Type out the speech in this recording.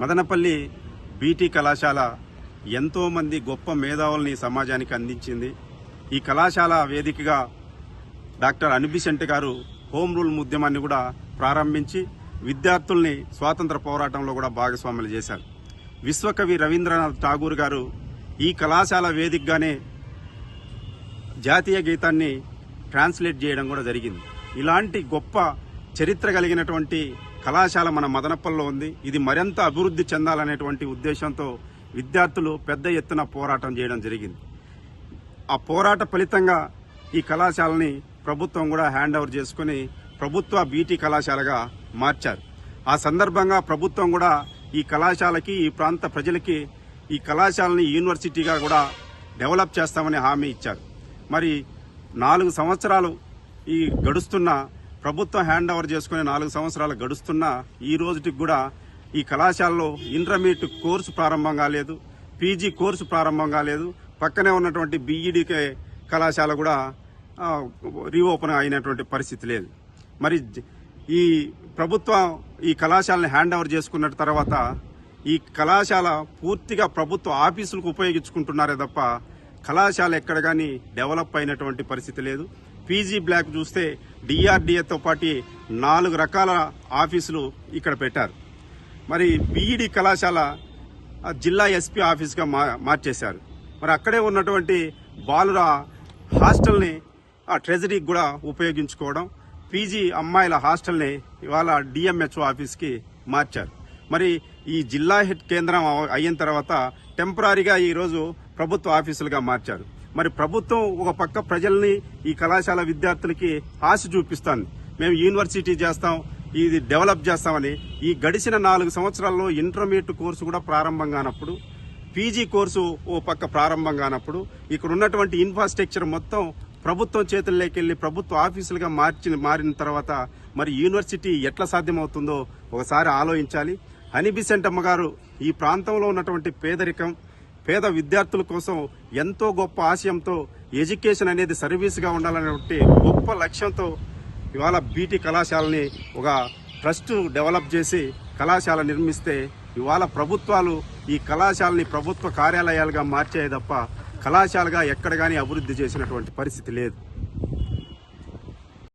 Madanapalle BT కళాశాల ఎంతోమంది గొప్ప మేధావుల్ని సమాజానికి అందించింది. ఈ కళాశాల వేదికగా డాక్టర్ అనిబిసెంట్ గారు హోమ్ రూల్ ఉద్యమాన్ని కూడా ప్రారంభించి విద్యార్థుల్ని స్వాతంత్ర పోరాటంలో కూడా భాగస్వాములు చేశారు. విశ్వకవి రవీంద్రనాథ్ ఠాగూర్ గారు ఈ కళాశాల వేదికగానే జాతీయ గీతాన్ని ట్రాన్స్లేట్ చేయడం కూడా జరిగింది. ఇలాంటి గొప్ప చరిత్ర కలిగినటువంటి కళాశాల మన మదనపల్లిలో ఉంది. ఇది మరింత అభివృద్ధి చెందాలనేటువంటి ఉద్దేశంతో విద్యార్థులు పెద్ద ఎత్తున పోరాటం చేయడం జరిగింది. ఆ పోరాట ఫలితంగా ఈ కళాశాలని ప్రభుత్వం కూడా హ్యాండ్ ఓవర్ చేసుకుని ప్రభుత్వ బీటీ కళాశాలగా మార్చారు. ఆ సందర్భంగా ప్రభుత్వం కూడా ఈ కళాశాలకి, ఈ ప్రాంత ప్రజలకి ఈ కళాశాలని యూనివర్సిటీగా కూడా డెవలప్ చేస్తామని హామీ ఇచ్చారు. మరి 4 సంవత్సరాలు ఈ గడుస్తున్న ప్రభుత్వం హ్యాండ్ ఓవర్ చేసుకుని 4 సంవత్సరాలు గడుస్తున్న ఈ రోజుకి కూడా ఈ కళాశాలలో ఇంటర్మీడియట్ కోర్సు ప్రారంభం కాలేదు, పీజీ కోర్సు ప్రారంభం కాలేదు. పక్కనే ఉన్నటువంటి బీఈడీ కళాశాల కూడా రీఓపెన్ అయినటువంటి పరిస్థితి లేదు. మరి ఈ ప్రభుత్వం ఈ కళాశాలని హ్యాండ్ ఓవర్ చేసుకున్న తర్వాత ఈ కళాశాల పూర్తిగా ప్రభుత్వ ఆఫీసులకు ఉపయోగించుకుంటున్నారే తప్ప కళాశాల ఎక్కడ కానీ డెవలప్ అయినటువంటి పరిస్థితి లేదు. పీజీ బ్లాక్ చూస్తే డిఆర్డీఏతో పాటు 4 రకాల ఆఫీసులు ఇక్కడ పెట్టారు. మరి బీఈడీ కళాశాల జిల్లా ఎస్పీ ఆఫీస్గా మార్చేశారు. మరి అక్కడే ఉన్నటువంటి బాలుర హాస్టల్ని ట్రెజరీకి కూడా ఉపయోగించుకోవడం, పీజీ అమ్మాయిల హాస్టల్ని ఇవాళ డిఎంహెచ్ఓ ఆఫీస్కి మార్చారు. మరి ఈ జిల్లా హెడ్ కేంద్రం అయిన తర్వాత టెంపరీగా ఈరోజు ప్రభుత్వ ఆఫీసులుగా మార్చారు. మరి ప్రభుత్వం ఒక పక్క ప్రజల్ని, ఈ కళాశాల విద్యార్థులకి ఆశ చూపిస్తాను, మేము యూనివర్సిటీ చేస్తాం, ఇది డెవలప్ చేస్తామని. ఈ గడిచిన 4 సంవత్సరాల్లో ఇంటర్మీడియట్ కోర్సు కూడా ప్రారంభం కానప్పుడు, పీజీ కోర్సు ఓ పక్క ప్రారంభం కానప్పుడు, ఇక్కడ ఉన్నటువంటి ఇన్ఫ్రాస్ట్రక్చర్ మొత్తం ప్రభుత్వం చేతుల్లోకి వెళ్లి ప్రభుత్వ ఆఫీసులుగా మారిన తర్వాత మరి యూనివర్సిటీ ఎట్లా సాధ్యమవుతుందో ఒకసారి ఆలోచించాలి. అనిబిసెంట్ అమ్మ గారు ఈ ప్రాంతంలో ఉన్నటువంటి పేద విద్యార్థుల కోసం ఎంతో గొప్ప ఆశయంతో ఎడ్యుకేషన్ అనేది సర్వీస్గా ఉండాలనేటువంటి గొప్ప లక్ష్యంతో ఇవాళ బీటీ కళాశాలని ఒక ట్రస్ట్ డెవలప్ చేసి కళాశాల నిర్మిస్తే ఇవాళ ప్రభుత్వాలు ఈ కళాశాలని ప్రభుత్వ కార్యాలయాలుగా మార్చాయి తప్ప కళాశాలగా ఎక్కడ కానీ అభివృద్ధి చేసినటువంటి పరిస్థితి లేదు.